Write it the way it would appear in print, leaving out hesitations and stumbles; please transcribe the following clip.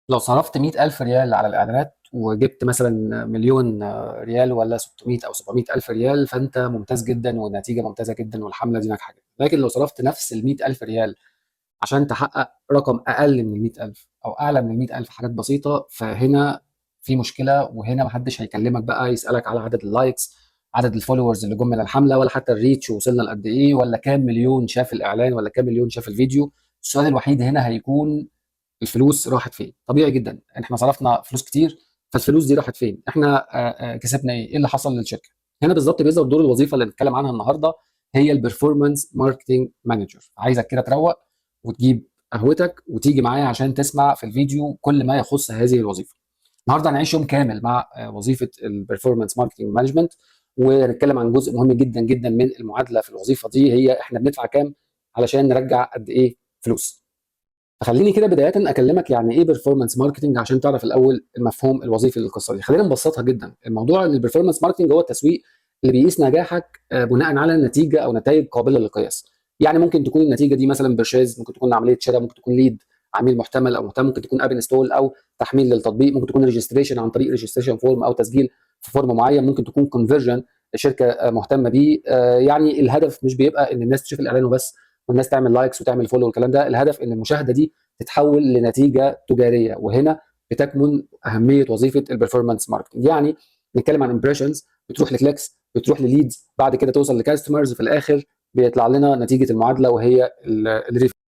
لو صرفت 100,000 ريال على الإعلانات وجبت مثلا مليون ريال ولا 600 أو 700 ألف ريال، فأنت ممتاز جدا والنتيجة ممتازة جدا والحملة دي ناجحة جدا. لكن لو صرفت نفس ال 100,000 ريال عشان تحقق رقم أقل من ال 100,000 أو أعلى من ال 100,000، حاجات بسيطة، فهنا في مشكلة. وهنا محدش هيكلمك بقى يسألك على عدد اللايكس، عدد الفولورز اللي جم من الحملة، ولا حتى الريتش وصلنا لقد إيه، ولا كام مليون شاف الإعلان، ولا كام مليون شاف الفيديو. السؤال الوحيد هنا هيكون الفلوس راحت فين. طبيعي جدا احنا صرفنا فلوس كتير، فالفلوس دي راحت فين؟ احنا كسبنا ايه؟ ايه اللي حصل للشركه؟ هنا بالظبط بيظهر دور الوظيفه اللي بنتكلم عنها النهارده، هي البرفورمانس ماركتنج مانجر. عايزك كده تروق وتجيب قهوتك وتيجي معايا عشان تسمع في الفيديو كل ما يخص هذه الوظيفه. النهارده هنعيش يوم كامل مع وظيفه البرفورمانس ماركتنج مانجمنت، ونتكلم عن جزء مهم جدا جدا من المعادله في الوظيفه دي، هي احنا بندفع كام علشان نرجع قد ايه فلوس. فخليني كده بداية أكلمك يعني إيه بيرفورمانس ماركتنج عشان تعرف الأول المفهوم الوظيفي للقصة دي. خلينا نبسطها جدا. الموضوع إن البيرفورمانس ماركتنج هو التسويق اللي بيقيس نجاحك بناء على نتيجة أو نتائج قابلة للقياس. يعني ممكن تكون النتيجة دي مثلا بيرشيز، ممكن تكون عملية شراء، ممكن تكون ليد عميل محتمل او مهتم، ممكن تكون اب انستول او تحميل للتطبيق، ممكن تكون ريجستريشن عن طريق ريجستريشن فورم او تسجيل في فورم معين، ممكن تكون كونفرجن الشركه مهتمه بيه. يعني الهدف مش بيبقى ان الناس تشوف الاعلان وبس والناس تعمل لايكس وتعمل فولو والكلام ده، الهدف ان المشاهده دي تتحول لنتيجه تجاريه. وهنا بتكمن اهميه وظيفه البرفورمانس ماركتنج. يعني نتكلم عن امبريشنز بتروح لكليكس، بتروح لليدز، بعد كده توصل لكاستمرز، في الاخر بيطلع لنا نتيجه المعادله وهي الريفيو.